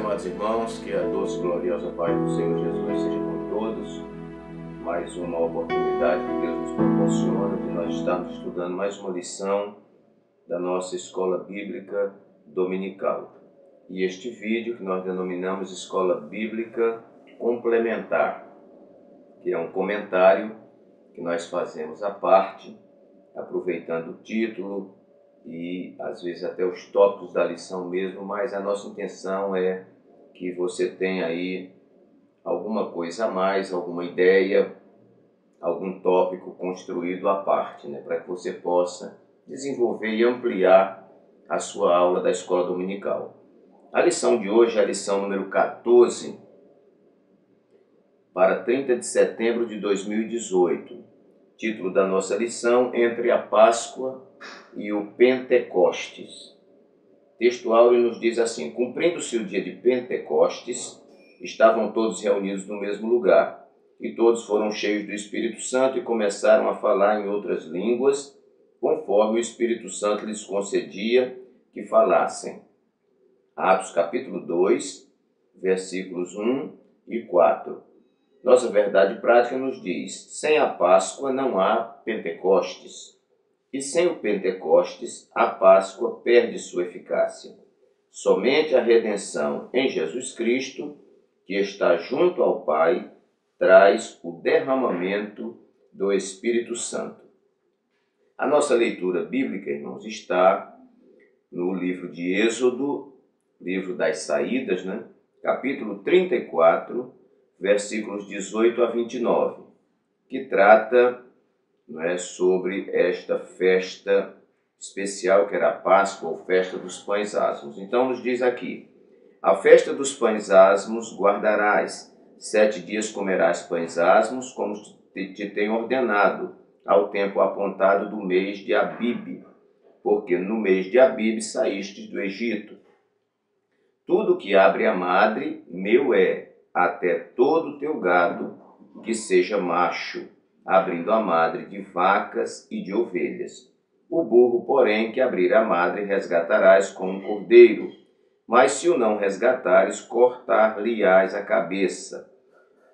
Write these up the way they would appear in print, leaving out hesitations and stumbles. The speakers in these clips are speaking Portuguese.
amados irmãos, que a doce e gloriosa paz do Senhor Jesus seja com todos. Mais uma oportunidade que Deus nos proporciona de nós estarmos estudando mais uma lição da nossa escola bíblica dominical. E este vídeo que nós denominamos Escola Bíblica Complementar, que é um comentário que nós fazemos à parte, aproveitando o título e às vezes até os tópicos da lição mesmo, mas a nossa intenção é que você tenha aí alguma coisa a mais, alguma ideia, algum tópico construído à parte, para que você possa desenvolver e ampliar a sua aula da escola dominical. A lição de hoje é a lição número 14, para 30 de setembro de 2018. Título da nossa lição: Entre a Páscoa e o Pentecostes. Texto áureo nos diz assim: Cumprindo-se o dia de Pentecostes, estavam todos reunidos no mesmo lugar, e todos foram cheios do Espírito Santo e começaram a falar em outras línguas, conforme o Espírito Santo lhes concedia que falassem. Atos capítulo 2, versículos 1 e 4. Nossa verdade prática nos diz: sem a Páscoa não há Pentecostes, e sem o Pentecostes a Páscoa perde sua eficácia. Somente a redenção em Jesus Cristo, que está junto ao Pai, traz o derramamento do Espírito Santo. A nossa leitura bíblica, irmãos, está no livro de Êxodo, livro das saídas, capítulo 34, versículos 18 a 29, que trata sobre esta festa especial que era a Páscoa, ou festa dos pães asmos. Então nos diz aqui: a festa dos pães asmos guardarás, 7 dias comerás pães asmos, como te tenho ordenado, ao tempo apontado do mês de Abibe, porque no mês de Abibe saístes do Egito. Tudo que abre a madre, meu é, até todo o teu gado, que seja macho, abrindo a madre de vacas e de ovelhas. O burro, porém, que abrir a madre, resgatarás com um cordeiro. Mas se o não resgatares, cortar-lhe-ás a cabeça.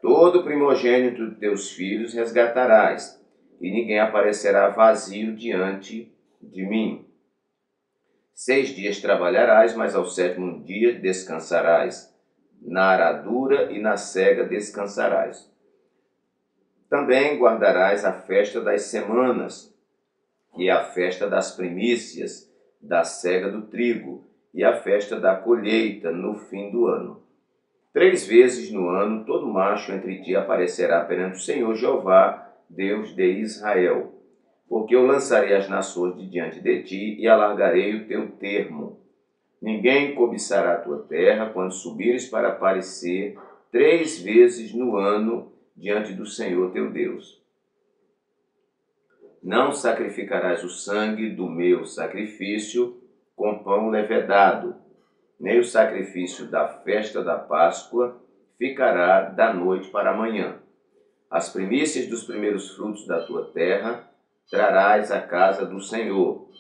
Todo primogênito de teus filhos resgatarás, e ninguém aparecerá vazio diante de mim. 6 dias trabalharás, mas ao 7º dia descansarás. Na aradura e na sega descansarás. Também guardarás a festa das semanas, que é a festa das primícias, da sega do trigo, e a festa da colheita no fim do ano. 3 vezes no ano todo macho entre ti aparecerá perante o Senhor Jeová, Deus de Israel. Porque eu lançarei as nações de diante de ti e alargarei o teu termo. Ninguém cobiçará a tua terra quando subires para aparecer 3 vezes no ano diante do Senhor teu Deus. Não sacrificarás o sangue do meu sacrifício com pão levedado, nem o sacrifício da festa da Páscoa ficará da noite para a manhã. As primícias dos primeiros frutos da tua terra trarás à casa do Senhor,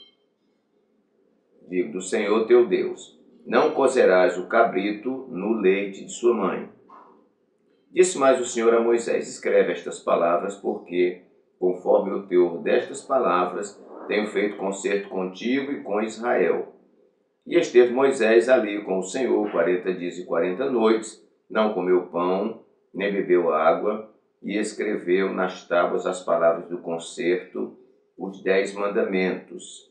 do Senhor teu Deus. Não cozerás o cabrito no leite de sua mãe. Disse mais o Senhor a Moisés: escreve estas palavras, porque, conforme o teor destas palavras, tenho feito concerto contigo e com Israel. E esteve Moisés ali com o Senhor 40 dias e 40 noites, não comeu pão, nem bebeu água, e escreveu nas tábuas as palavras do concerto, os 10 mandamentos.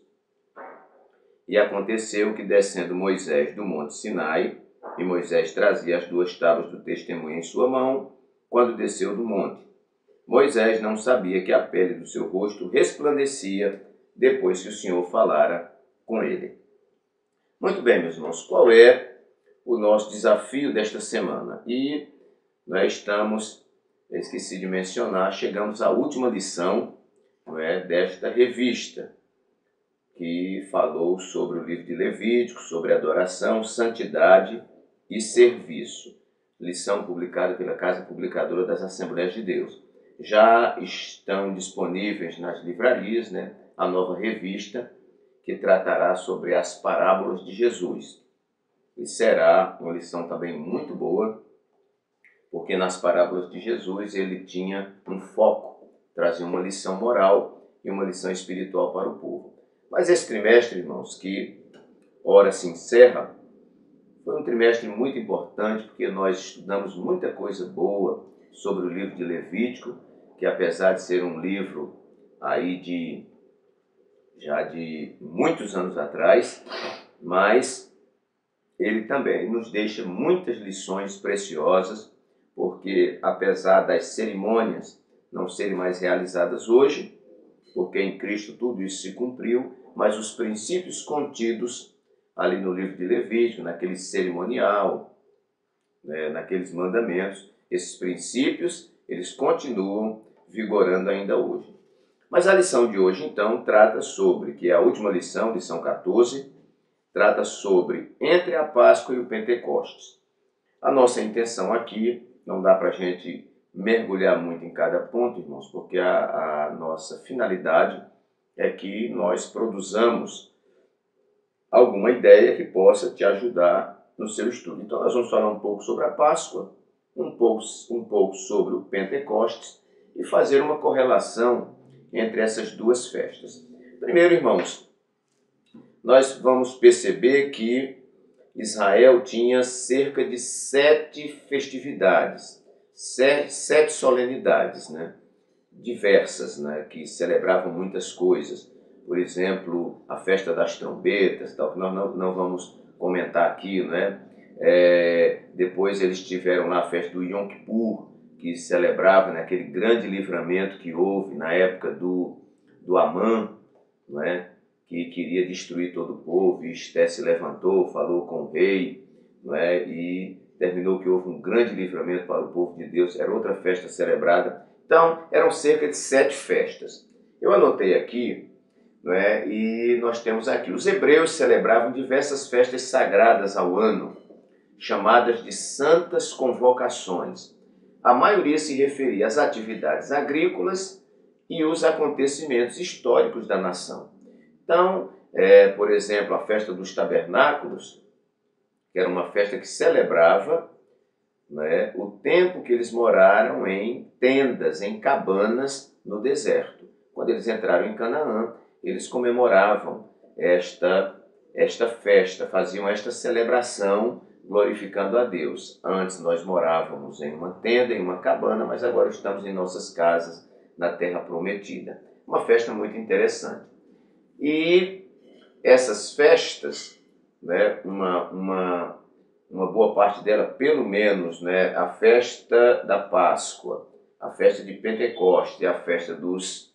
E aconteceu que, descendo Moisés do monte Sinai, e Moisés trazia as 2 tábuas do testemunho em sua mão, quando desceu do monte. Moisés não sabia que a pele do seu rosto resplandecia depois que o Senhor falara com ele. Muito bem, meus irmãos, qual é o nosso desafio desta semana? E nós estamos, esqueci de mencionar, chegamos à última lição desta revista, que falou sobre o livro de Levítico, sobre adoração, santidade e serviço. Lição publicada pela Casa Publicadora das Assembleias de Deus. Já estão disponíveis nas livrarias, a nova revista, que tratará sobre as parábolas de Jesus. e será uma lição também muito boa, porque nas parábolas de Jesus ele tinha um foco, trazia uma lição moral e uma lição espiritual para o povo. Mas esse trimestre, irmãos, que ora se encerra, foi um trimestre muito importante, porque nós estudamos muita coisa boa sobre o livro de Levítico, que apesar de ser um livro aí já de muitos anos atrás, mas ele também nos deixa muitas lições preciosas, porque apesar das cerimônias não serem mais realizadas hoje, porque em Cristo tudo isso se cumpriu, mas os princípios contidos ali no livro de Levítico, naquele cerimonial, né, naqueles mandamentos, esses princípios, eles continuam vigorando ainda hoje. Mas a lição de hoje, então, trata sobre, que é a última lição, lição 14, trata sobre entre a Páscoa e o Pentecostes. A nossa intenção aqui, não dá para a gente mergulhar muito em cada ponto, irmãos, porque a nossa finalidade é que nós produzamos alguma ideia que possa te ajudar no seu estudo. Então nós vamos falar um pouco sobre a Páscoa, um pouco sobre o Pentecostes e fazer uma correlação entre essas duas festas. Primeiro, irmãos, nós vamos perceber que Israel tinha cerca de 7 festividades, 7 solenidades, né? Diversas, né? Que celebravam muitas coisas. Por exemplo, a festa das trombetas, tal, que nós não vamos comentar aqui, né? Depois eles tiveram lá a festa do Yom Kippur, que celebrava, né, aquele grande livramento que houve na época do Amã, né, que queria destruir todo o povo, e Esté se levantou, falou com o rei, né, e terminou que houve um grande livramento para o povo de Deus. Era outra festa celebrada. Então, eram cerca de 7 festas. Eu anotei aqui, né, e nós temos aqui, os hebreus celebravam diversas festas sagradas ao ano, chamadas de santas convocações. A maioria se referia às atividades agrícolas e os acontecimentos históricos da nação. Então, por exemplo, a festa dos tabernáculos, que era uma festa que celebrava, né, o tempo que eles moraram em tendas, em cabanas no deserto. Quando eles entraram em Canaã, eles comemoravam esta festa, faziam esta celebração glorificando a Deus. Antes nós morávamos em uma tenda, em uma cabana, mas agora estamos em nossas casas, na terra prometida. Uma festa muito interessante. E essas festas, né, uma boa parte dela, pelo menos, né, a festa da Páscoa, a festa de Pentecostes e a festa dos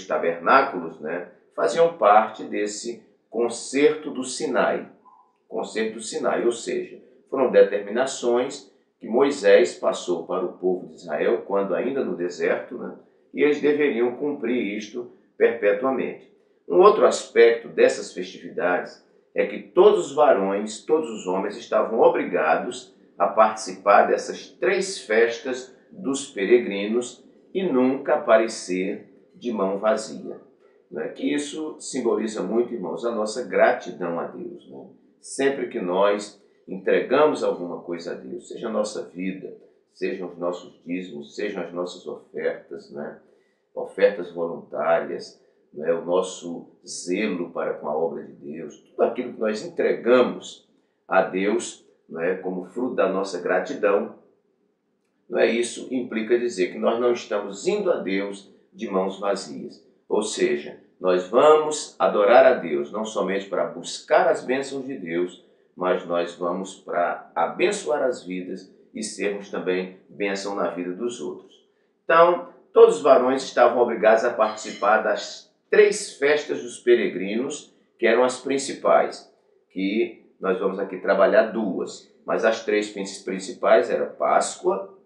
tabernáculos, né, faziam parte desse concerto do Sinai. Concerto do Sinai, ou seja, foram determinações que Moisés passou para o povo de Israel, quando ainda no deserto, né, e eles deveriam cumprir isto perpetuamente. Um outro aspecto dessas festividades é que todos os varões, todos os homens estavam obrigados a participar dessas 3 festas dos peregrinos e nunca aparecer de mão vazia. Né? Que isso simboliza muito, irmãos, a nossa gratidão a Deus. Né? Sempre que nós entregamos alguma coisa a Deus, seja a nossa vida, sejam os nossos dízimos, sejam as nossas ofertas, né? Ofertas voluntárias, né, o nosso zelo para com a obra de Deus, tudo aquilo que nós entregamos a Deus, né, como fruto da nossa gratidão, não é, isso implica dizer que nós não estamos indo a Deus de mãos vazias. Ou seja, nós vamos adorar a Deus não somente para buscar as bênçãos de Deus, mas nós vamos para abençoar as vidas e sermos também bênção na vida dos outros. Então, todos os varões estavam obrigados a participar das 3 festas dos peregrinos, que eram as principais, que nós vamos aqui trabalhar 2, mas as 3 principais eram Páscoa,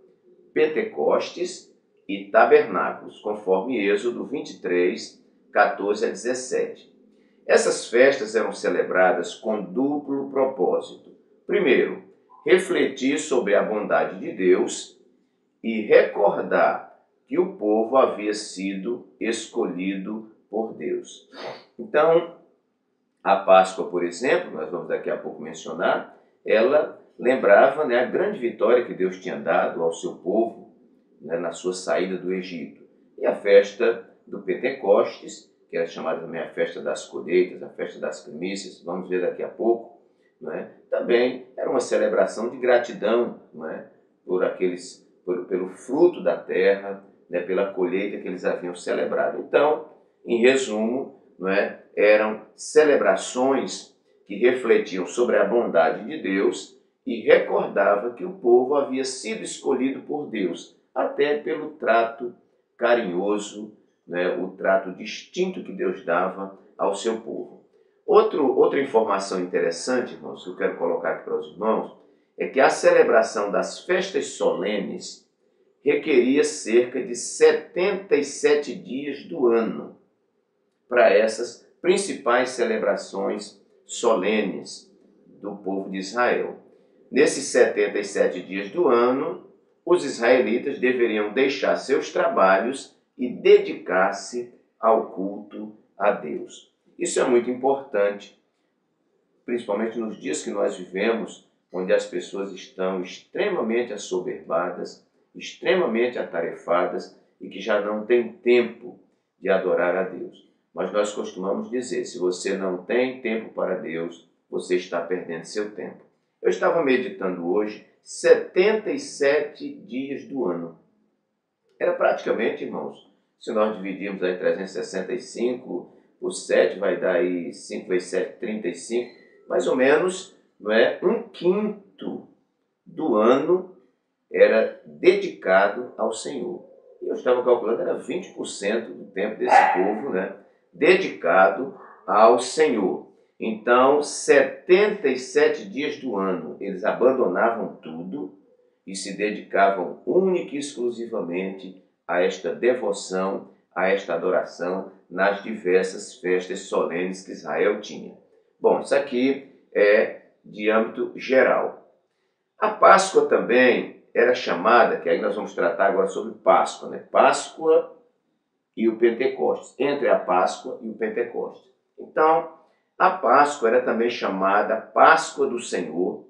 Pentecostes e Tabernáculos, conforme Êxodo 23, 14 a 17. Essas festas eram celebradas com duplo propósito. Primeiro, refletir sobre a bondade de Deus e recordar que o povo havia sido escolhido por Deus. Então, a Páscoa, por exemplo, nós vamos daqui a pouco mencionar, ela lembrava, né, a grande vitória que Deus tinha dado ao seu povo, né, na sua saída do Egito. E a festa do Pentecostes, que era chamada também a festa das colheitas, a festa das primícias, vamos ver daqui a pouco, né, também era uma celebração de gratidão, né, pelo fruto da terra, né, pela colheita que eles haviam celebrado. Então, em resumo, né, eram celebrações que refletiam sobre a bondade de Deus e recordava que o povo havia sido escolhido por Deus, até pelo trato carinhoso, né, o trato distinto que Deus dava ao seu povo. Outra informação interessante, irmãos, que eu quero colocar aqui para os irmãos, é que a celebração das festas solenes requeria cerca de 77 dias do ano para essas principais celebrações solenes do povo de Israel. Nesses 77 dias do ano, os israelitas deveriam deixar seus trabalhos e dedicar-se ao culto a Deus. Isso é muito importante, principalmente nos dias que nós vivemos, onde as pessoas estão extremamente assoberbadas, extremamente atarefadas e que já não têm tempo de adorar a Deus. Mas nós costumamos dizer, se você não tem tempo para Deus, você está perdendo seu tempo. Eu estava meditando hoje 77 dias do ano. Era praticamente, irmãos, se nós dividirmos aí 365 por 7, vai dar aí 5 vezes 7, 35, mais ou menos, não é? Um quinto do ano era dedicado ao Senhor. Eu estava calculando, era 20% do tempo desse povo, né, dedicado ao Senhor. Então, 77 dias do ano, eles abandonavam tudo e se dedicavam única e exclusivamente a esta devoção, a esta adoração nas diversas festas solenes que Israel tinha. Bom, isso aqui é de âmbito geral. A Páscoa também era chamada, que aí nós vamos tratar agora sobre Páscoa, né? Páscoa e o Pentecostes, entre a Páscoa e o Pentecostes. Então, a Páscoa era também chamada Páscoa do Senhor,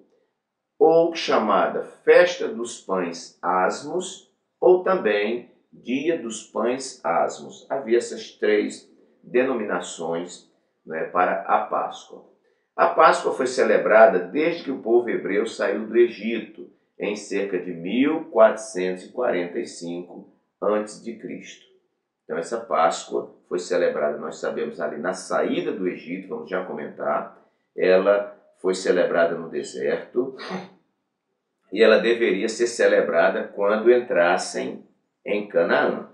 ou chamada Festa dos Pães Asmos, ou também Dia dos Pães Asmos. Havia essas três denominações, né, para a Páscoa. A Páscoa foi celebrada desde que o povo hebreu saiu do Egito, em cerca de 1445 a.C. Então essa Páscoa foi celebrada, nós sabemos, ali na saída do Egito, vamos já comentar. Ela foi celebrada no deserto e ela deveria ser celebrada quando entrassem em Canaã,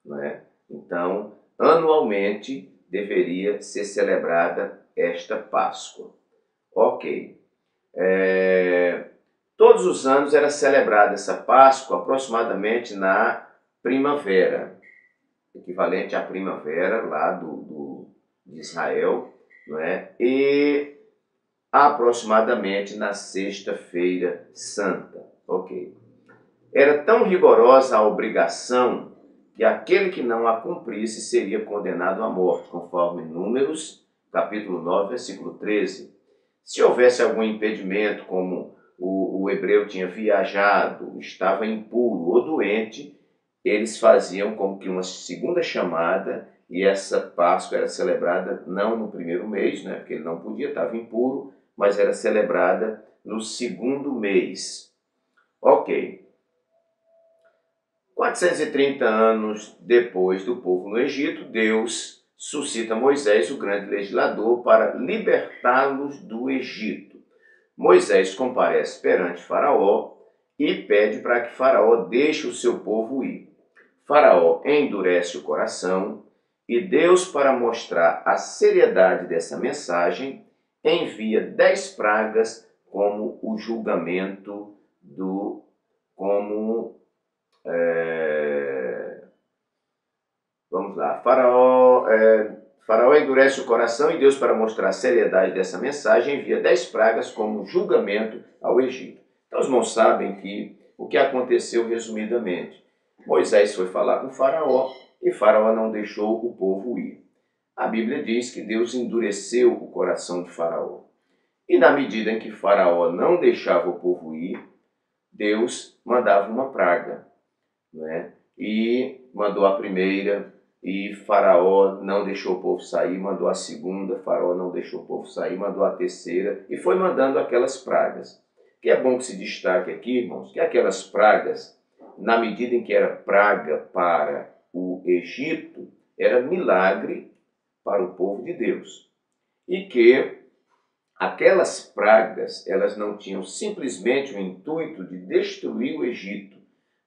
não é? Então, anualmente deveria ser celebrada esta Páscoa. Ok. Todos os anos era celebrada essa Páscoa aproximadamente na primavera, equivalente à primavera lá de Israel, não é? E aproximadamente na Sexta-feira Santa. Ok. Era tão rigorosa a obrigação que aquele que não a cumprisse seria condenado à morte, conforme Números, capítulo 9, versículo 13. Se houvesse algum impedimento, como o hebreu tinha viajado, estava impuro ou doente, eles faziam como que uma segunda chamada, e essa Páscoa era celebrada não no primeiro mês, né, porque ele não podia, estava impuro, mas era celebrada no segundo mês. Ok. 430 anos depois do povo no Egito, Deus suscita Moisés, o grande legislador, para libertá-los do Egito. Moisés comparece perante Faraó e pede para que Faraó deixe o seu povo ir. Faraó endurece o coração e Deus, para mostrar a seriedade dessa mensagem, envia 10 pragas como o julgamento vamos lá. Faraó endurece o coração e Deus, para mostrar a seriedade dessa mensagem, envia 10 pragas como julgamento ao Egito. Então os irmãos sabem que o que aconteceu resumidamente. Moisés foi falar com Faraó e Faraó não deixou o povo ir. A Bíblia diz que Deus endureceu o coração de Faraó. E na medida em que Faraó não deixava o povo ir, Deus mandava uma praga, né? E mandou a primeira, e Faraó não deixou o povo sair, mandou a segunda, Faraó não deixou o povo sair, mandou a terceira, e foi mandando aquelas pragas. O que é bom que se destaque aqui, irmãos, que aquelas pragas, na medida em que era praga para o Egito, era milagre para o povo de Deus. E que aquelas pragas, elas não tinham simplesmente o intuito de destruir o Egito,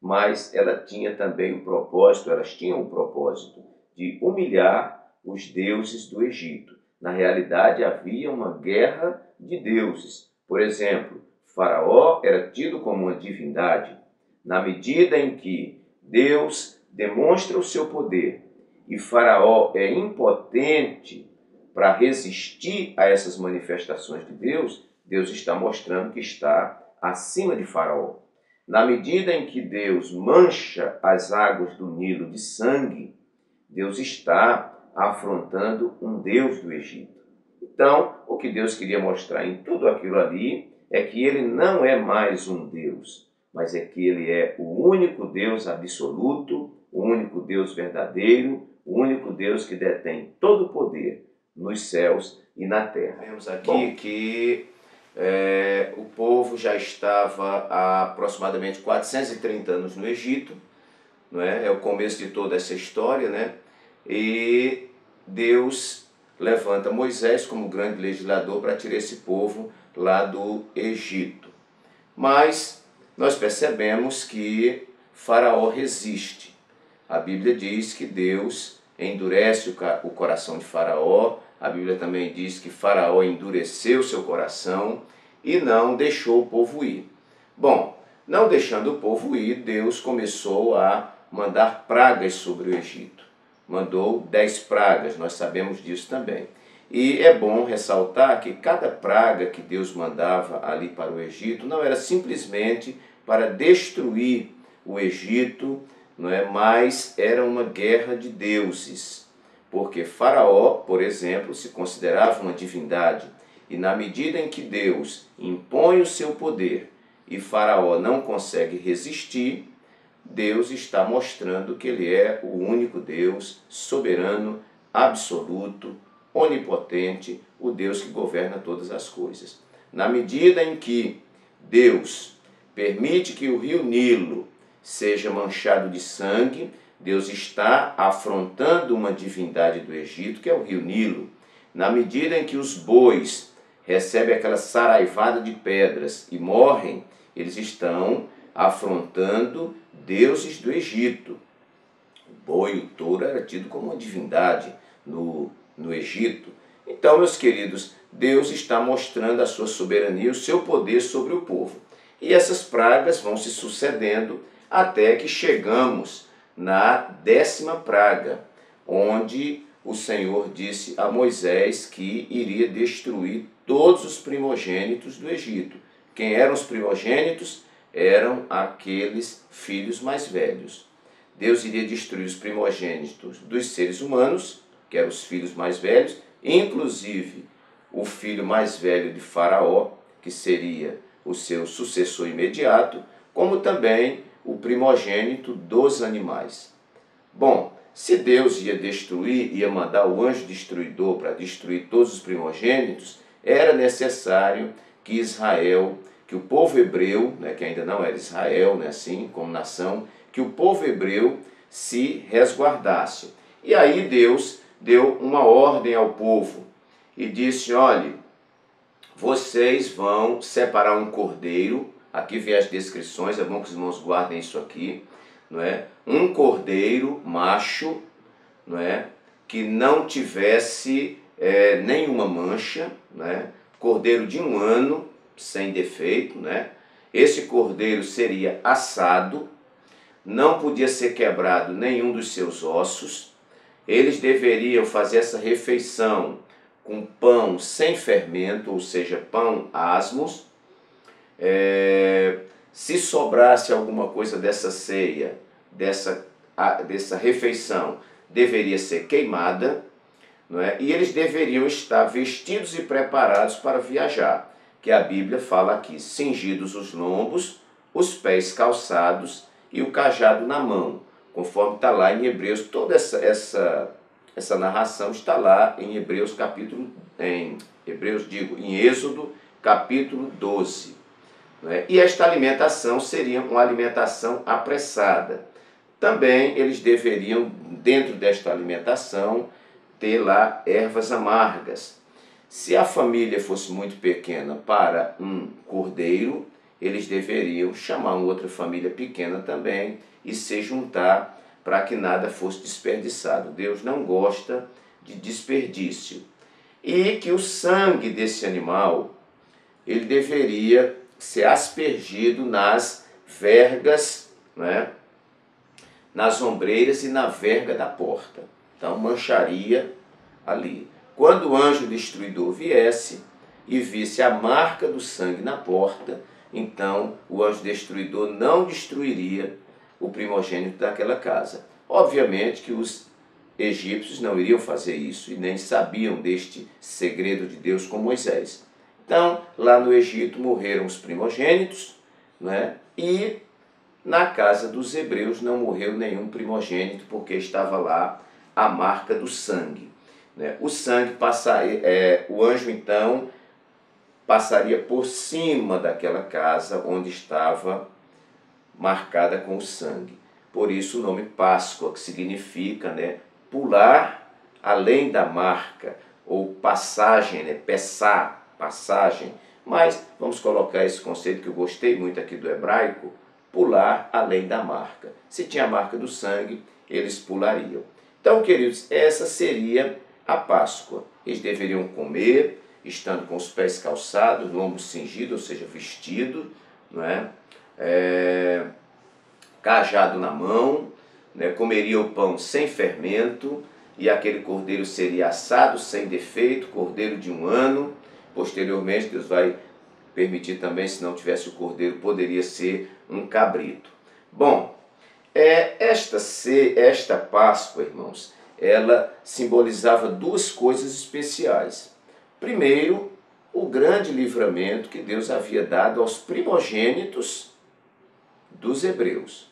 mas ela tinha também o propósito, elas tinham o propósito de humilhar os deuses do Egito. Na realidade, havia uma guerra de deuses. Por exemplo, Faraó era tido como uma divindade. Na medida em que Deus demonstra o seu poder e Faraó é impotente para resistir a essas manifestações de Deus, Deus está mostrando que está acima de Faraó. Na medida em que Deus mancha as águas do Nilo de sangue, Deus está afrontando um Deus do Egito. Então, o que Deus queria mostrar em tudo aquilo ali é que ele não é mais um Deus, mas é que ele é o único Deus absoluto, o único Deus verdadeiro, o único Deus que detém todo o poder nos céus e na terra. Vemos aqui que o povo já estava há aproximadamente 430 anos no Egito, não é? É o começo de toda essa história, né? E Deus levanta Moisés como grande legislador para tirar esse povo lá do Egito. Mas nós percebemos que Faraó resiste. A Bíblia diz que Deus endurece o coração de Faraó. A Bíblia também diz que Faraó endureceu seu coração e não deixou o povo ir. Bom, não deixando o povo ir, Deus começou a mandar pragas sobre o Egito. Mandou 10 pragas, nós sabemos disso também. E é bom ressaltar que cada praga que Deus mandava ali para o Egito não era simplesmente para destruir o Egito, não é? Mas era uma guerra de deuses. Porque Faraó, por exemplo, se considerava uma divindade. E na medida em que Deus impõe o seu poder e Faraó não consegue resistir, Deus está mostrando que ele é o único Deus, soberano, absoluto, onipotente, o Deus que governa todas as coisas. Na medida em que Deus permite que o rio Nilo seja manchado de sangue, Deus está afrontando uma divindade do Egito, que é o rio Nilo. Na medida em que os bois recebem aquela saraivada de pedras e morrem, eles estão afrontando deuses do Egito. O boi, o touro era tido como uma divindade no Egito. Então, meus queridos, Deus está mostrando a sua soberania, o seu poder sobre o povo. E essas pragas vão se sucedendo até que chegamos na 10ª praga, onde o Senhor disse a Moisés que iria destruir todos os primogênitos do Egito. Quem eram os primogênitos? Eram aqueles filhos mais velhos. Deus iria destruir os primogênitos dos seres humanos, que eram os filhos mais velhos, inclusive o filho mais velho de Faraó, que seria o seu sucessor imediato, como também o primogênito dos animais. Bom, se Deus ia destruir, ia mandar o anjo destruidor para destruir todos os primogênitos, era necessário que Israel, que o povo hebreu, né, que ainda não era Israel, né, assim como nação, que o povo hebreu se resguardasse. E aí Deus deu uma ordem ao povo e disse: olhe, vocês vão separar um cordeiro. Aqui vem as descrições, é bom que os irmãos guardem isso aqui, não é? Um cordeiro macho, não é? Que não tivesse nenhuma mancha, né? Cordeiro de 1 ano, sem defeito, né? Esse cordeiro seria assado, não podia ser quebrado nenhum dos seus ossos. Eles deveriam fazer essa refeição com pão sem fermento, ou seja, pão asmos. Se sobrasse alguma coisa dessa ceia, dessa refeição, deveria ser queimada, não é? E eles deveriam estar vestidos e preparados para viajar. que a Bíblia fala aqui: cingidos os lombos, os pés calçados e o cajado na mão, conforme está lá em Hebreus. Toda essa narração está lá em Hebreus em Êxodo capítulo 12. Né? E esta alimentação seria uma alimentação apressada. Também eles deveriam, dentro desta alimentação, ter lá ervas amargas. Se a família fosse muito pequena para um cordeiro, eles deveriam chamar uma outra família pequena também e se juntar para que nada fosse desperdiçado. Deus não gosta de desperdício. E que o sangue desse animal, ele deveria ser aspergido nas vergas, né? Nas ombreiras e na verga da porta. Então mancharia ali. Quando o anjo destruidor viesse e visse a marca do sangue na porta, então o anjo destruidor não destruiria o primogênito daquela casa. Obviamente que os egípcios não iriam fazer isso e nem sabiam deste segredo de Deus com Moisés. Então, lá no Egito morreram os primogênitos, né? E na casa dos hebreus não morreu nenhum primogênito, porque estava lá a marca do sangue. Né? O sangue o anjo então passaria por cima daquela casa onde estava marcada com o sangue. Por isso o nome Páscoa, que significa, né, pular além da marca, ou passagem, né, pessar, passagem. Mas vamos colocar esse conceito que eu gostei muito aqui do hebraico, pular além da marca. Se tinha a marca do sangue, eles pulariam. Então, queridos, essa seria a Páscoa. Eles deveriam comer, estando com os pés calçados, lombos cingidos, ou seja, vestido, não é? Cajado na mão, né? Comeria o pão sem fermento, e aquele cordeiro seria assado sem defeito, cordeiro de 1 ano. Posteriormente, Deus vai permitir também, se não tivesse o cordeiro, poderia ser um cabrito. Bom, esta Páscoa, irmãos, ela simbolizava 2 coisas especiais. Primeiro, o grande livramento que Deus havia dado aos primogênitos dos hebreus.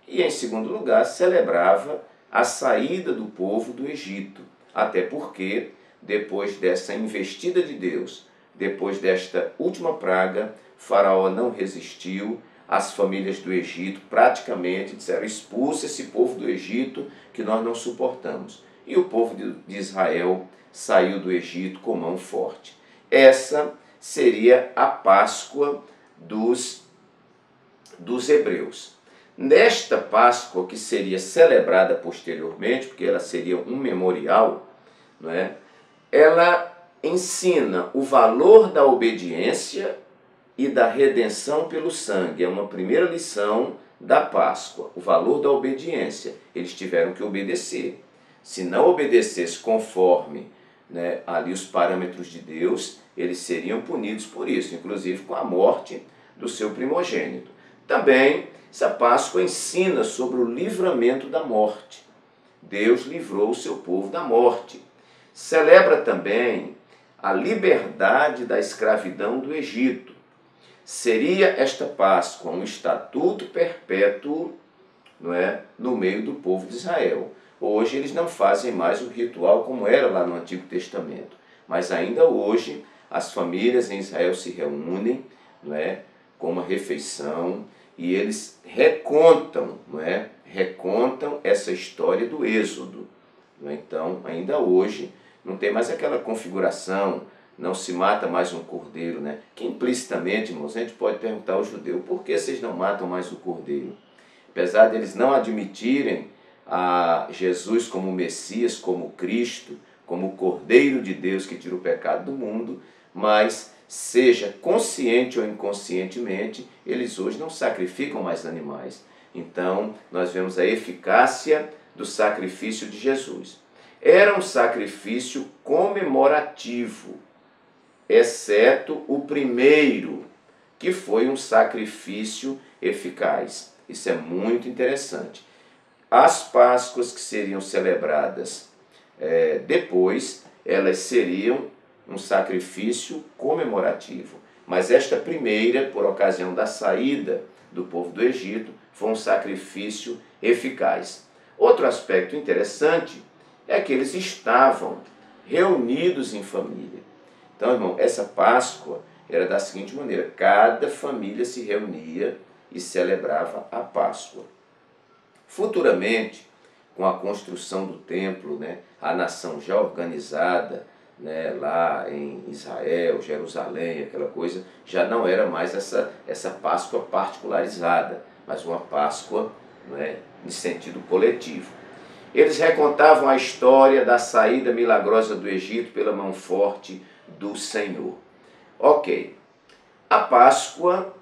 E, em segundo lugar, celebrava a saída do povo do Egito. Até porque, depois dessa investida de Deus, depois desta última praga, Faraó não resistiu, as famílias do Egito praticamente disseram: expulsa esse povo do Egito que nós não suportamos. E o povo de Israel saiu do Egito com mão forte. Essa seria a Páscoa dos hebreus. Nesta Páscoa, que seria celebrada posteriormente, porque ela seria um memorial, não é? Ela ensina o valor da obediência e da redenção pelo sangue. É uma primeira lição da Páscoa, o valor da obediência. Eles tiveram que obedecer. Se não obedecesse conforme, né, ali os parâmetros de Deus, eles seriam punidos por isso, inclusive com a morte do seu primogênito. Também, essa Páscoa ensina sobre o livramento da morte. Deus livrou o seu povo da morte. Celebra também a liberdade da escravidão do Egito. Seria esta Páscoa um estatuto perpétuo, não é, no meio do povo de Israel. Hoje eles não fazem mais o ritual como era lá no Antigo Testamento, mas ainda hoje as famílias em Israel se reúnem, não é, com uma refeição, e eles recontam, não é, recontam essa história do Êxodo. Não é? Então, ainda hoje, não tem mais aquela configuração, não se mata mais um cordeiro, né? Que implicitamente, irmãos, a gente pode perguntar ao judeu: por que vocês não matam mais o cordeiro? Apesar deles não admitirem a Jesus como Messias, como Cristo, como o Cordeiro de Deus que tira o pecado do mundo, mas, seja consciente ou inconscientemente, eles hoje não sacrificam mais animais. Então, nós vemos a eficácia do sacrifício de Jesus. Era um sacrifício comemorativo, exceto o primeiro, que foi um sacrifício eficaz. Isso é muito interessante. As Páscoas que seriam celebradas depois, elas seriam um sacrifício comemorativo. Mas esta primeira, por ocasião da saída do povo do Egito, foi um sacrifício eficaz. Outro aspecto interessante é que eles estavam reunidos em família. Então, irmão, essa Páscoa era da seguinte maneira: cada família se reunia e celebrava a Páscoa. Futuramente, com a construção do templo, a nação já organizada, lá em Israel, Jerusalém, aquela coisa, já não era mais essa Páscoa particularizada, mas uma Páscoa, em sentido coletivo. Eles recontavam a história da saída milagrosa do Egito pela mão forte do Senhor. Ok, a Páscoa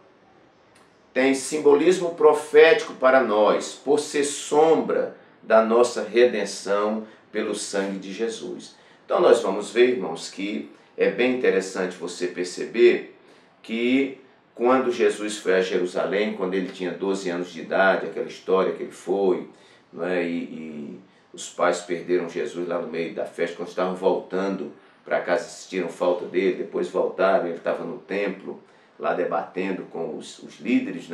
tem simbolismo profético para nós, por ser sombra da nossa redenção pelo sangue de Jesus. Então nós vamos ver, irmãos, que é bem interessante você perceber que quando Jesus foi a Jerusalém, quando ele tinha 12 anos de idade, aquela história que ele foi, e os pais perderam Jesus lá no meio da festa, quando estavam voltando para casa, sentiram falta dele, depois voltaram, ele estava no templo, lá debatendo com os líderes,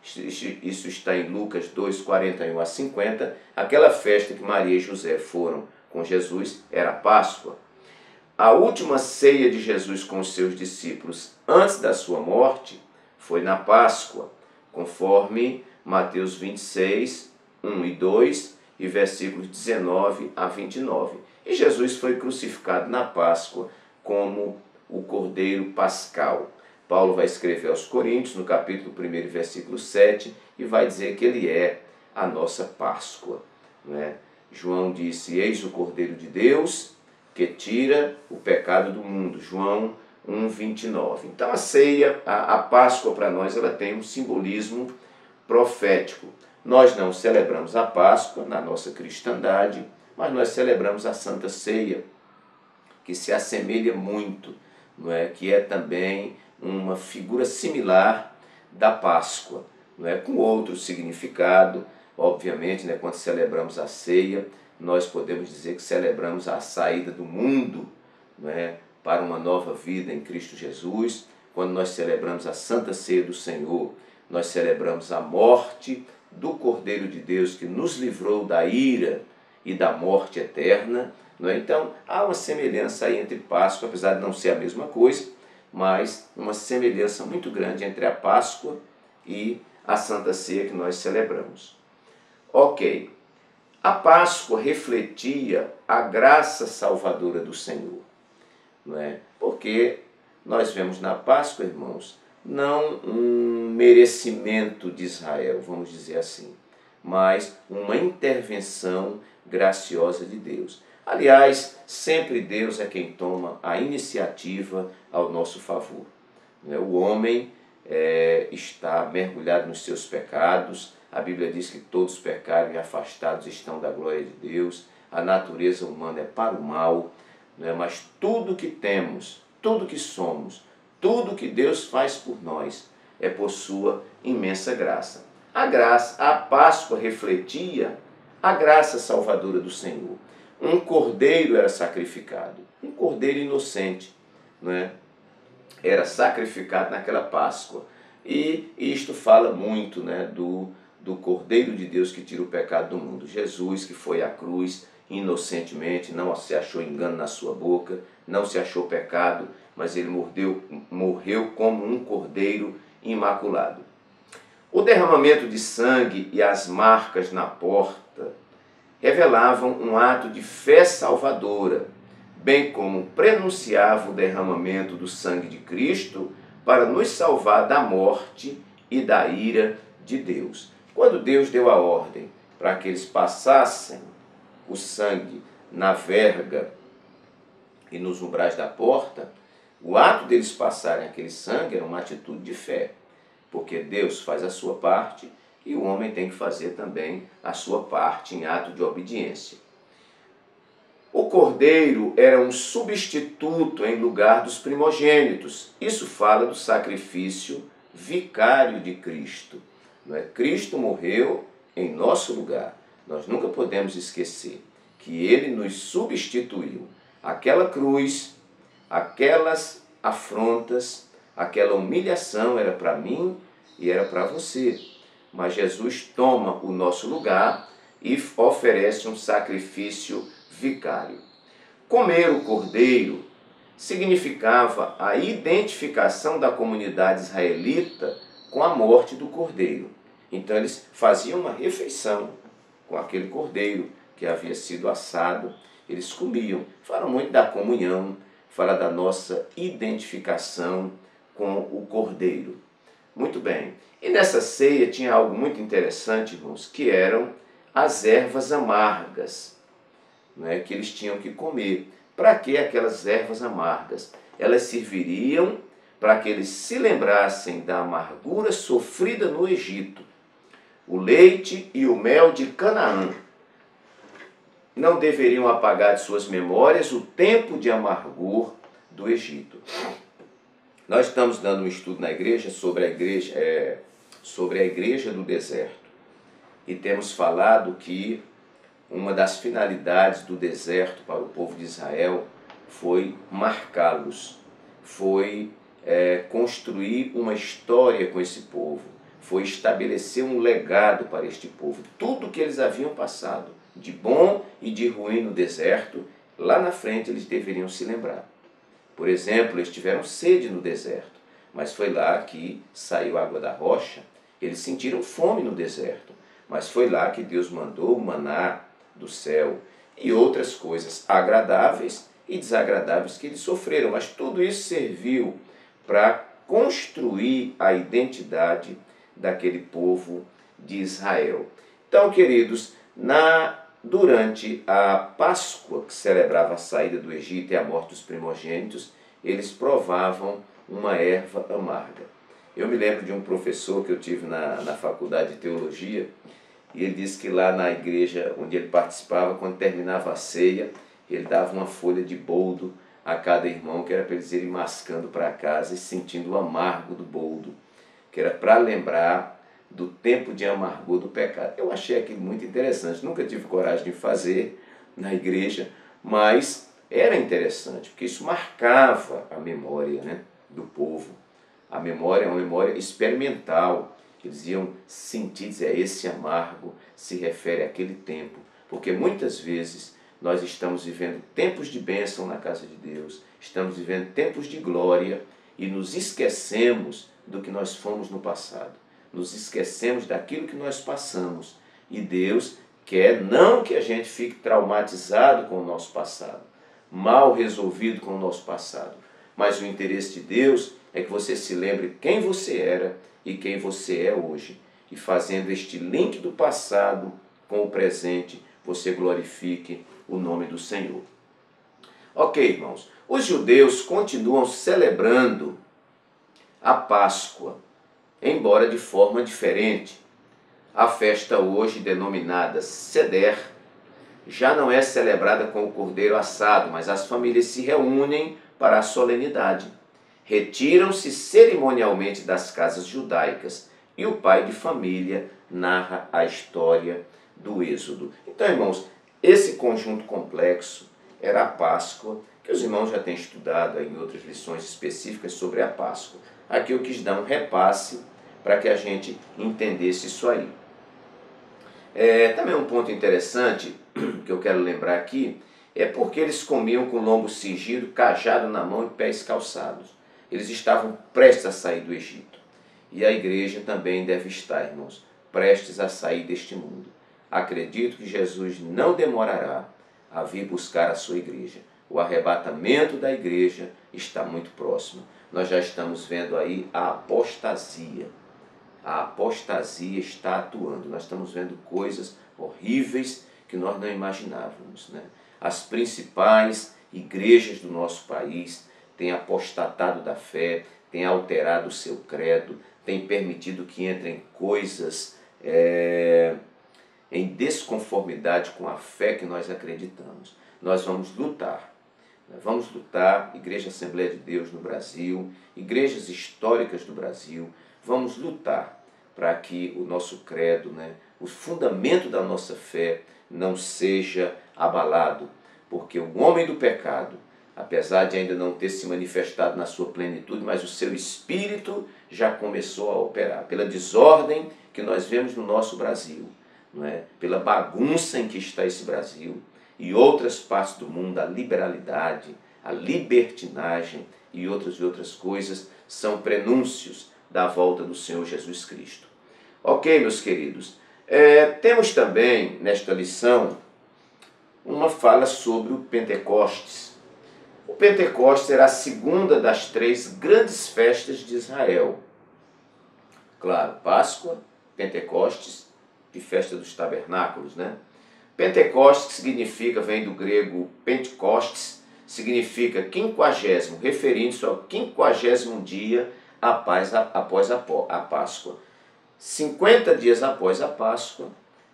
Isso está em Lucas 2, 41 a 50. Aquela festa que Maria e José foram com Jesus era a Páscoa. A última ceia de Jesus com os seus discípulos antes da sua morte foi na Páscoa, conforme Mateus 26, 1 e 2 e versículos 19 a 29. E Jesus foi crucificado na Páscoa como o Cordeiro Pascal. Paulo vai escrever aos Coríntios, no capítulo 1, versículo 7, e vai dizer que ele é a nossa Páscoa. João disse: eis o Cordeiro de Deus que tira o pecado do mundo. João 1, 29. Então a ceia, a Páscoa para nós, ela tem um simbolismo profético. Nós não celebramos a Páscoa na nossa cristandade, mas nós celebramos a Santa Ceia, que se assemelha muito, que é também uma figura similar da Páscoa, com outro significado. Obviamente, quando celebramos a ceia, nós podemos dizer que celebramos a saída do mundo, para uma nova vida em Cristo Jesus. Quando nós celebramos a Santa Ceia do Senhor, nós celebramos a morte do Cordeiro de Deus que nos livrou da ira e da morte eterna. Então, há uma semelhança aí entre Páscoa, apesar de não ser a mesma coisa, mas uma semelhança muito grande entre a Páscoa e a Santa Ceia que nós celebramos. Ok, a Páscoa refletia a graça salvadora do Senhor, porque nós vemos na Páscoa, irmãos, não um merecimento de Israel, vamos dizer assim, mas uma intervenção graciosa de Deus. Aliás, sempre Deus é quem toma a iniciativa ao nosso favor. O homem está mergulhado nos seus pecados. A Bíblia diz que todos pecaram e afastados estão da glória de Deus. A natureza humana é para o mal, mas tudo que temos, tudo que somos, tudo que Deus faz por nós é por sua imensa graça. A Páscoa refletia a graça salvadora do Senhor. Um cordeiro era sacrificado, um cordeiro inocente, era sacrificado naquela Páscoa. E isto fala muito do Cordeiro de Deus que tira o pecado do mundo. Jesus, que foi à cruz inocentemente, não se achou engano na sua boca, não se achou pecado, mas ele morreu como um cordeiro imaculado. O derramamento de sangue e as marcas na porta revelavam um ato de fé salvadora, bem como prenunciava o derramamento do sangue de Cristo para nos salvar da morte e da ira de Deus. Quando Deus deu a ordem para que eles passassem o sangue na verga e nos umbrais da porta, o ato deles passarem aquele sangue era uma atitude de fé, porque Deus faz a sua parte e o homem tem que fazer também a sua parte em ato de obediência. O cordeiro era um substituto em lugar dos primogênitos. Isso fala do sacrifício vicário de Cristo. Cristo morreu em nosso lugar. Nós nunca podemos esquecer que ele nos substituiu. Aquela cruz, aquelas afrontas, Aquela humilhação era para mim e era para você. Mas Jesus toma o nosso lugar e oferece um sacrifício vicário. Comer o cordeiro significava a identificação da comunidade israelita com a morte do cordeiro. Então eles faziam uma refeição com aquele cordeiro que havia sido assado. Eles comiam. Fala muito da comunhão, fala da nossa identificação com o cordeiro. Muito bem. E nessa ceia tinha algo muito interessante, irmãos, que eram as ervas amargas, né, que eles tinham que comer. Para que aquelas ervas amargas? Elas serviriam para que eles se lembrassem da amargura sofrida no Egito. O leite e o mel de Canaã não deveriam apagar de suas memórias o tempo de amargor do Egito. Nós estamos dando um estudo na igreja sobre a igreja do deserto. E temos falado que uma das finalidades do deserto para o povo de Israel foi marcá-los, foi construir uma história com esse povo, foi estabelecer um legado para este povo. Tudo que eles haviam passado, de bom e de ruim no deserto, lá na frente eles deveriam se lembrar. Por exemplo, eles tiveram sede no deserto, mas foi lá que saiu água da rocha. Eles sentiram fome no deserto, mas foi lá que Deus mandou o maná do céu e outras coisas agradáveis e desagradáveis que eles sofreram. Mas tudo isso serviu para construir a identidade daquele povo de Israel. Então, queridos, durante a Páscoa, que celebrava a saída do Egito e a morte dos primogênitos, eles provavam uma erva amarga. Eu me lembro de um professor que eu tive na faculdade de teologia, e ele disse que lá na igreja onde ele participava, quando terminava a ceia, ele dava uma folha de boldo a cada irmão, que era para eles irem mascando para casa e sentindo o amargo do boldo, que era para lembrar do tempo de amargor do pecado. Eu achei aquilo muito interessante, nunca tive coragem de fazer na igreja, mas era interessante, porque isso marcava a memória, né, do povo. A memória é uma memória experimental. Eles iam sentir, dizer, esse amargo se refere àquele tempo, porque muitas vezes nós estamos vivendo tempos de bênção na casa de Deus, estamos vivendo tempos de glória e nos esquecemos do que nós fomos no passado, nos esquecemos daquilo que nós passamos, e Deus quer não que a gente fique traumatizado com o nosso passado, mal resolvido com o nosso passado, mas o interesse de Deus é que você se lembre quem você era e quem você é hoje. E fazendo este link do passado com o presente, você glorifique o nome do Senhor. Ok, irmãos. Os judeus continuam celebrando a Páscoa, embora de forma diferente. A festa hoje denominada Seder já não é celebrada com o cordeiro assado, mas as famílias se reúnem para a solenidade. Retiram-se cerimonialmente das casas judaicas e o pai de família narra a história do Êxodo. Então, irmãos, esse conjunto complexo era a Páscoa, que os irmãos já têm estudado em outras lições específicas sobre a Páscoa. Aqui eu quis dar um repasse para que a gente entendesse isso aí. Também um ponto interessante que eu quero lembrar aqui é porque eles comiam com lombo cingido, cajado na mão e pés calçados. Eles estavam prestes a sair do Egito. E a igreja também deve estar, irmãos, prestes a sair deste mundo. Acredito que Jesus não demorará a vir buscar a sua igreja. O arrebatamento da igreja está muito próximo. Nós já estamos vendo aí a apostasia. A apostasia está atuando. Nós estamos vendo coisas horríveis que nós não imaginávamos, né? As principais igrejas do nosso país têm apostatado da fé, têm alterado o seu credo, têm permitido que entrem coisas em desconformidade com a fé que nós acreditamos. Nós vamos lutar. Vamos lutar, Igreja Assembleia de Deus no Brasil, igrejas históricas do Brasil, vamos lutar para que o nosso credo, o fundamento da nossa fé não seja abalado, porque o homem do pecado, apesar de ainda não ter se manifestado na sua plenitude, mas o seu espírito já começou a operar. Pela desordem que nós vemos no nosso Brasil, não é? Pela bagunça em que está esse Brasil e outras partes do mundo, a liberalidade, a libertinagem e outras coisas são prenúncios da volta do Senhor Jesus Cristo. Ok, meus queridos, temos também nesta lição uma fala sobre o Pentecostes. O Pentecostes era a segunda das 3 grandes festas de Israel. Claro, Páscoa, Pentecostes e Festa dos Tabernáculos, né? Pentecostes, que significa, vem do grego Pentecostes, significa 50º, referindo-se ao 50º dia após a Páscoa. 50 dias após a Páscoa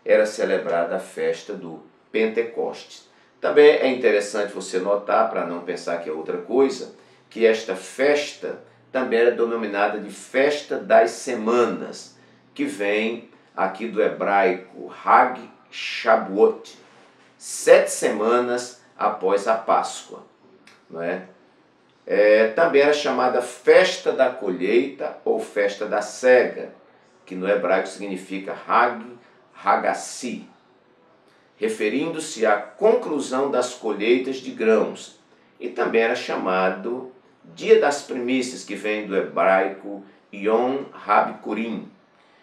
era celebrada a festa do Pentecostes. Também é interessante você notar, para não pensar que é outra coisa, que esta festa também era denominada de Festa das Semanas, que vem aqui do hebraico Hag Shavuot, 7 semanas após a Páscoa. Não é? Também era chamada Festa da Colheita ou Festa da Cega, que no hebraico significa Hagassi, referindo-se à conclusão das colheitas de grãos. E também era chamado Dia das Primícias, que vem do hebraico Yom HaBikurim,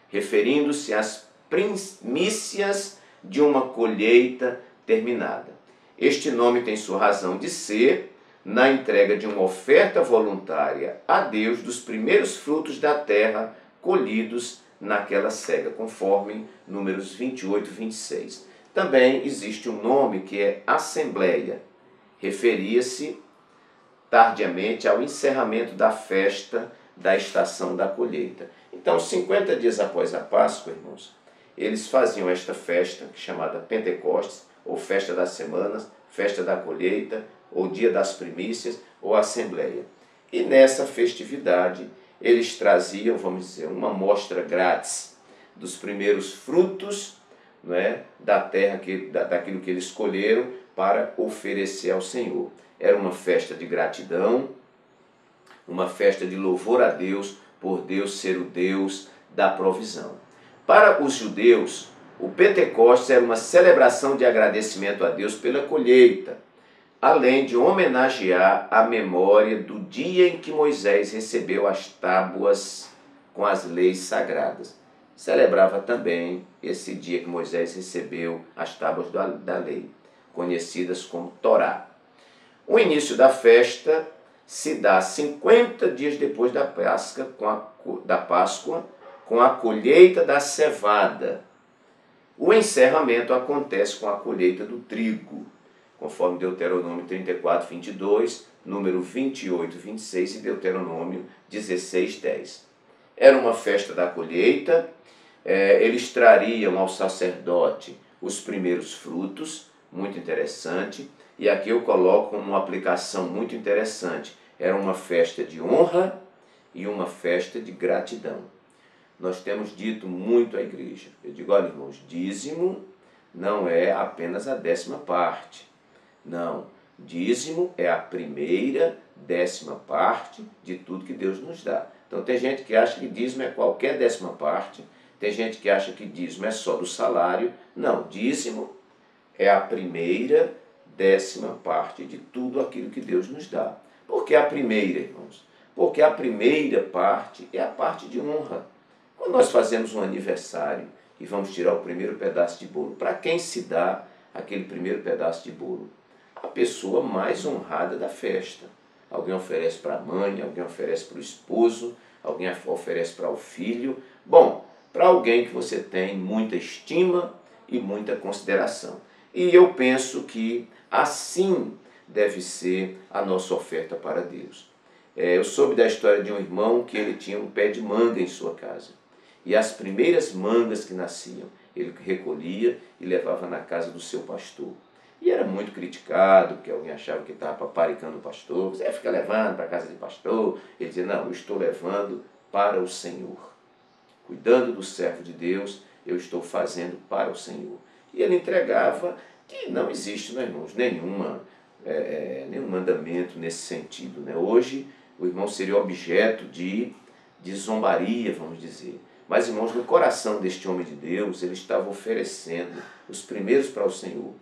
referindo-se às primícias de uma colheita terminada. Este nome tem sua razão de ser na entrega de uma oferta voluntária a Deus dos primeiros frutos da terra colhidos naquela cega, conforme Números 28 e 26. Também existe um nome que é Assembleia. Referia-se tardiamente ao encerramento da festa da estação da colheita. Então, 50 dias após a Páscoa, irmãos, eles faziam esta festa, chamada Pentecostes, ou Festa das Semanas, Festa da Colheita, ou Dia das Primícias, ou Assembleia. E nessa festividade, eles traziam, vamos dizer, uma amostra grátis dos primeiros frutos, não é, da terra, daquilo que eles escolheram para oferecer ao Senhor. Era uma festa de gratidão, uma festa de louvor a Deus, por Deus ser o Deus da provisão. Para os judeus, o Pentecostes era uma celebração de agradecimento a Deus pela colheita, além de homenagear a memória do dia em que Moisés recebeu as tábuas com as leis sagradas. Celebrava também esse dia que Moisés recebeu as tábuas da lei, conhecidas como Torá. O início da festa se dá 50 dias depois da Páscoa, com a colheita da cevada. O encerramento acontece com a colheita do trigo, conforme Deuteronômio 34, 22, número 28, 26 e Deuteronômio 16, 10. Era uma festa da colheita, eles trariam ao sacerdote os primeiros frutos, muito interessante, e aqui eu coloco uma aplicação muito interessante. Era uma festa de honra e uma festa de gratidão. Nós temos dito muito à igreja, eu digo, olha irmãos, dízimo não é apenas a 10ª parte. Não, dízimo é a primeira 10ª parte de tudo que Deus nos dá. Então tem gente que acha que dízimo é qualquer 10ª parte, tem gente que acha que dízimo é só do salário. Não, dízimo é a primeira 10ª parte de tudo aquilo que Deus nos dá. Por que a primeira, irmãos? Porque a primeira parte é a parte de honra. Quando nós fazemos um aniversário e vamos tirar o primeiro pedaço de bolo, para quem se dá aquele primeiro pedaço de bolo? A pessoa mais honrada da festa. Alguém oferece para a mãe, alguém oferece para o esposo, alguém oferece para o filho. Bom, para alguém que você tem muita estima e muita consideração. E eu penso que assim deve ser a nossa oferta para Deus. Eu soube da história de um irmão que ele tinha um pé de manga em sua casa. E as primeiras mangas que nasciam, ele recolhia e levava na casa do seu pastor. E era muito criticado, porque alguém achava que estava paparicando o pastor. Você fica levando para a casa de pastor. Ele dizia, não, eu estou levando para o Senhor. Cuidando do servo de Deus, eu estou fazendo para o Senhor. E ele entregava, que não existe, meus irmãos, nenhuma nenhum mandamento nesse sentido, né? Hoje o irmão seria objeto de zombaria, vamos dizer. Mas, irmãos, no coração deste homem de Deus, ele estava oferecendo os primeiros para o Senhor.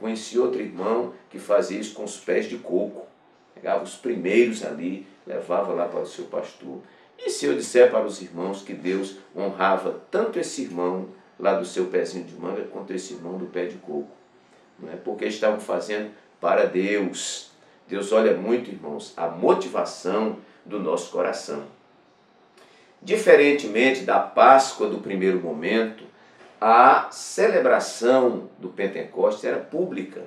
Conheci outro irmão que fazia isso com os pés de coco. Pegava os primeiros ali, levava lá para o seu pastor. E se eu disser para os irmãos que Deus honrava tanto esse irmão lá do seu pezinho de manga, quanto esse irmão do pé de coco? Não é? Porque estavam fazendo para Deus. Deus olha muito, irmãos, a motivação do nosso coração. Diferentemente da Páscoa do primeiro momento, a celebração do Pentecostes era pública,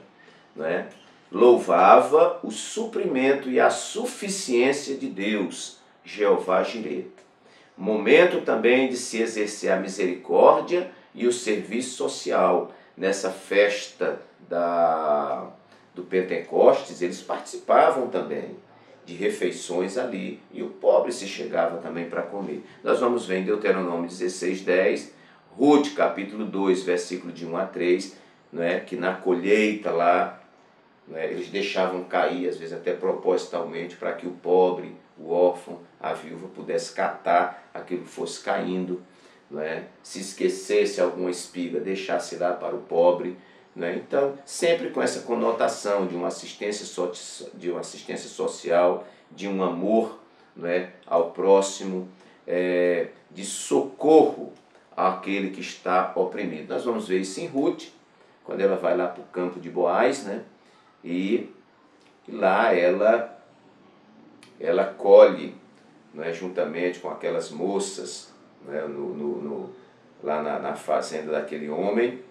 não é? Louvava o suprimento e a suficiência de Deus, Jeová Jireh. Momento também de se exercer a misericórdia e o serviço social. Nessa festa do Pentecostes, eles participavam também de refeições ali, e o pobre se chegava também para comer. Nós vamos ver em Deuteronômio 16:10, Ruth capítulo 2, versículo de 1 a 3, né, que na colheita lá, né, eles deixavam cair, às vezes até propositalmente, para que o pobre, o órfão, a viúva pudesse catar aquilo que fosse caindo, né, se esquecesse alguma espiga, deixasse lá para o pobre. Então, sempre com essa conotação de uma assistência social, de um amor, ao próximo, de socorro àquele que está oprimido. Nós vamos ver isso em Ruth, quando ela vai lá para o campo de Boaz, e lá ela colhe, juntamente com aquelas moças, lá na fazenda daquele homem,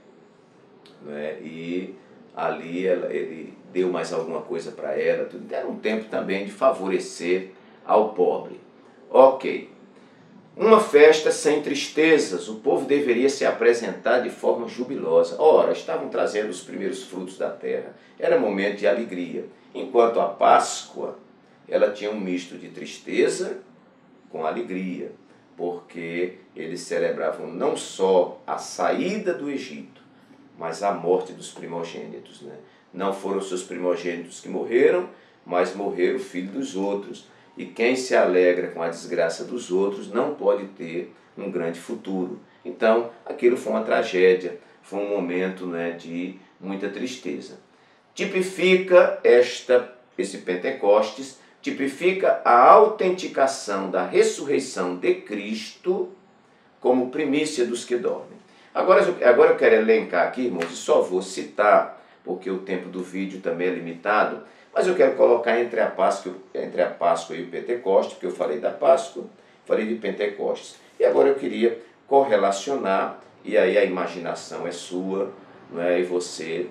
e ali ele deu mais alguma coisa para ela, tudo. Era um tempo também de favorecer ao pobre. Ok. Uma festa sem tristezas, o povo deveria se apresentar de forma jubilosa. Ora, estavam trazendo os primeiros frutos da terra, era momento de alegria. Enquanto a Páscoa, ela tinha um misto de tristeza com alegria, porque eles celebravam não só a saída do Egito, mas a morte dos primogênitos. Não foram seus primogênitos que morreram, mas morreram o filho dos outros. E quem se alegra com a desgraça dos outros não pode ter um grande futuro. Então, aquilo foi uma tragédia, foi um momento de muita tristeza. Tipifica esse Pentecostes, tipifica a autenticação da ressurreição de Cristo como primícia dos que dormem. Agora eu quero elencar aqui, irmãos, e só vou citar, porque o tempo do vídeo também é limitado, mas eu quero colocar entre a Páscoa e o Pentecostes, porque eu falei da Páscoa, falei de Pentecostes. E agora eu queria correlacionar, e aí a imaginação é sua, e você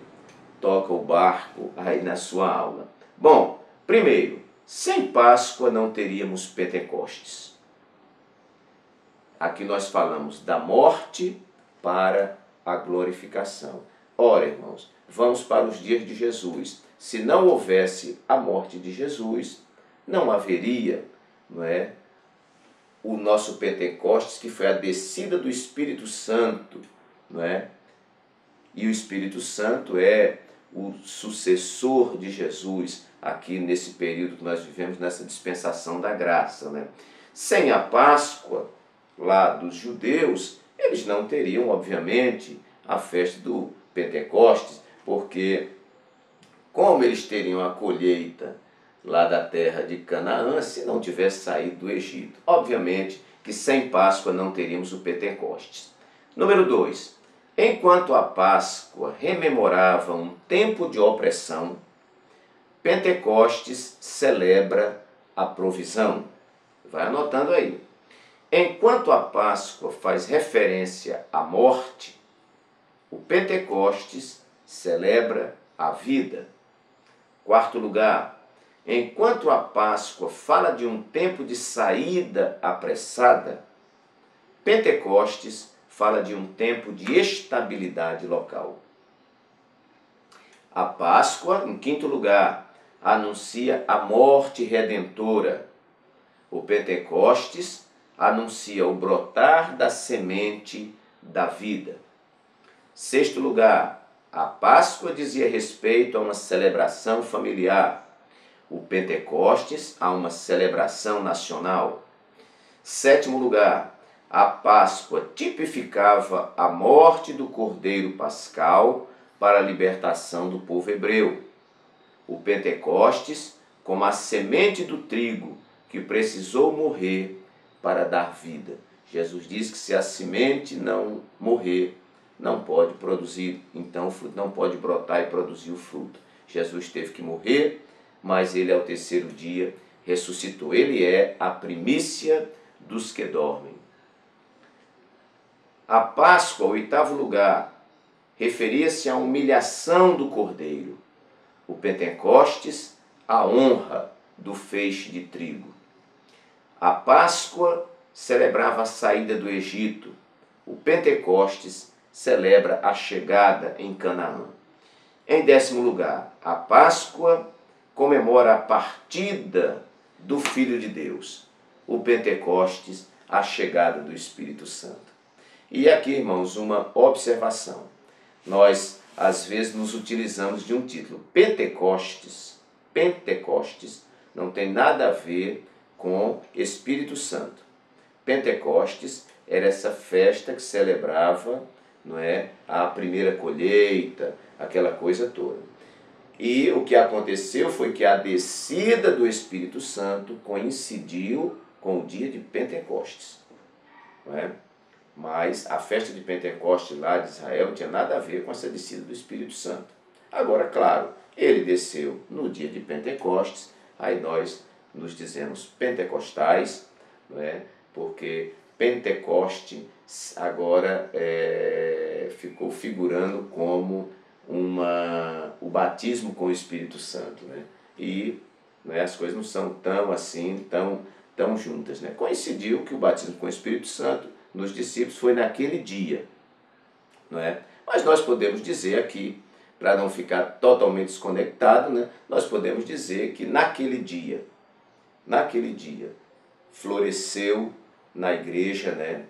toca o barco aí na sua aula. Bom, primeiro, sem Páscoa não teríamos Pentecostes. Aqui nós falamos da morte para a glorificação. Ora, irmãos, vamos para os dias de Jesus. Se não houvesse a morte de Jesus, não haveria, o nosso Pentecostes, que foi a descida do Espírito Santo, E o Espírito Santo é o sucessor de Jesus aqui nesse período que nós vivemos, nessa dispensação da graça, Sem a Páscoa lá dos judeus, eles não teriam, obviamente, a festa do Pentecostes, porque como eles teriam a colheita lá da terra de Canaã se não tivesse saído do Egito? Obviamente que sem Páscoa não teríamos o Pentecostes. Número 2. Enquanto a Páscoa rememorava um tempo de opressão, Pentecostes celebra a provisão. Vai anotando aí. Enquanto a Páscoa faz referência à morte, o Pentecostes celebra a vida. Quarto lugar, enquanto a Páscoa fala de um tempo de saída apressada, Pentecostes fala de um tempo de estabilidade local. A Páscoa, em quinto lugar, anuncia a morte redentora. O Pentecostes anuncia o brotar da semente da vida. Sexto lugar, A Páscoa dizia respeito a uma celebração familiar. O Pentecostes a uma celebração nacional. Sétimo lugar, a Páscoa tipificava a morte do Cordeiro Pascal para a libertação do povo hebreu. O Pentecostes como a semente do trigo que precisou morrer para dar vida. Jesus diz que se a semente não morrer, não pode produzir, então o fruto não pode brotar e produzir o fruto. Jesus teve que morrer, mas ele ao terceiro dia ressuscitou. Ele é a primícia dos que dormem. A Páscoa, o oitavo lugar, referia-se à humilhação do Cordeiro. O Pentecostes, a honra do feixe de trigo. A Páscoa celebrava a saída do Egito. O Pentecostes celebra a chegada em Canaã. Em décimo lugar, a Páscoa comemora a partida do Filho de Deus. O Pentecostes, a chegada do Espírito Santo. E aqui, irmãos, uma observação. Nós, às vezes, nos utilizamos de um título. Pentecostes. Pentecostes não tem nada a ver com Espírito Santo. Pentecostes era essa festa que celebrava, não é, a primeira colheita, aquela coisa toda. E o que aconteceu foi que a descida do Espírito Santo coincidiu com o dia de Pentecostes. Não é? Mas a festa de Pentecostes lá de Israel não tinha nada a ver com essa descida do Espírito Santo. Agora, claro, ele desceu no dia de Pentecostes, aí nós nos dizemos pentecostais, não é? Porque Pentecoste agora ficou figurando como o batismo com o Espírito Santo, né? E as coisas não são tão assim, tão juntas, né? Coincidiu que o batismo com o Espírito Santo nos discípulos foi naquele dia, não é? Mas nós podemos dizer aqui, para não ficar totalmente desconectado, né? Nós podemos dizer que naquele dia, floresceu na igreja, né,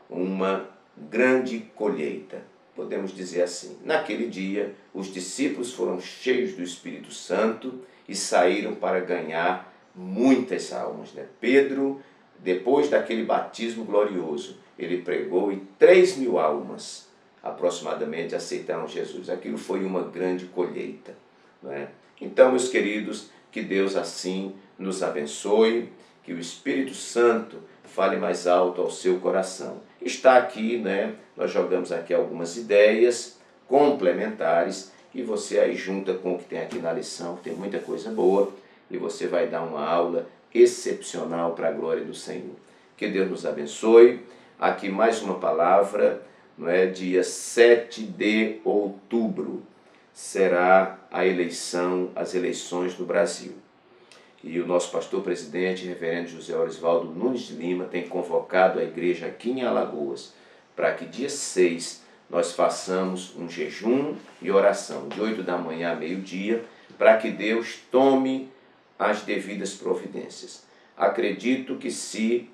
uma grande colheita. Podemos dizer assim, naquele dia os discípulos foram cheios do Espírito Santo e saíram para ganhar muitas almas, né? Pedro, depois daquele batismo glorioso, ele pregou e 3.000 almas aproximadamente aceitaram Jesus. Aquilo foi uma grande colheita, não é? Então, meus queridos, que Deus assim nos abençoe, que o Espírito Santo fale mais alto ao seu coração. Está aqui, né? Nós jogamos aqui algumas ideias complementares e você aí junta com o que tem aqui na lição, que tem muita coisa boa, e você vai dar uma aula excepcional para a glória do Senhor. Que Deus nos abençoe. Aqui mais uma palavra, não é? Dia 7 de outubro será as eleições no Brasil. E o nosso pastor presidente, reverendo José Orisvaldo Nunes de Lima, tem convocado a igreja aqui em Alagoas para que dia 6 nós façamos um jejum e oração, de 8 da manhã a meio-dia, para que Deus tome as devidas providências. Acredito que se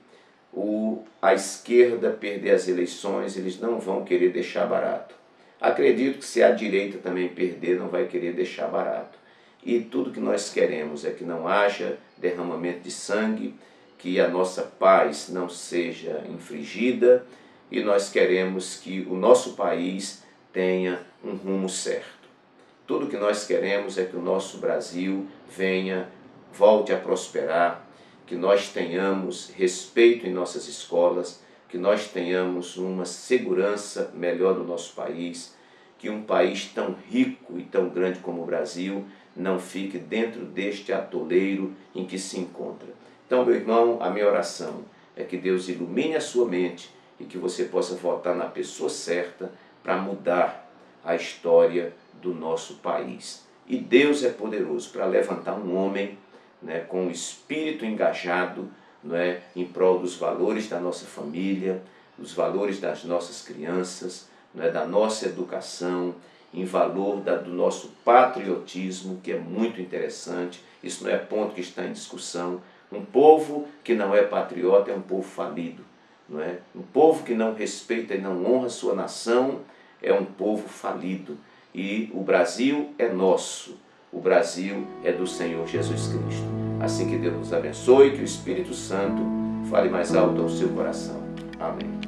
a esquerda perder as eleições, eles não vão querer deixar barato. Acredito que se a direita também perder, não vai querer deixar barato. E tudo que nós queremos é que não haja derramamento de sangue, que a nossa paz não seja infringida, e nós queremos que o nosso país tenha um rumo certo. Tudo que nós queremos é que o nosso Brasil volte a prosperar, que nós tenhamos respeito em nossas escolas, que nós tenhamos uma segurança melhor no nosso país, que um país tão rico e tão grande como o Brasil não fique dentro deste atoleiro em que se encontra. Então, meu irmão, a minha oração é que Deus ilumine a sua mente e que você possa votar na pessoa certa para mudar a história do nosso país. E Deus é poderoso para levantar um homem, né, com o espírito engajado, né, em prol dos valores da nossa família, dos valores das nossas crianças, né, da nossa educação, em valor do nosso patriotismo, que é muito interessante. Isso não é ponto que está em discussão. Um povo que não é patriota é um povo falido, não é? Um povo que não respeita e não honra sua nação é um povo falido. e o Brasil é nosso, o Brasil é do Senhor Jesus Cristo. Assim que Deus nos abençoe, que o Espírito Santo fale mais alto ao seu coração. Amém.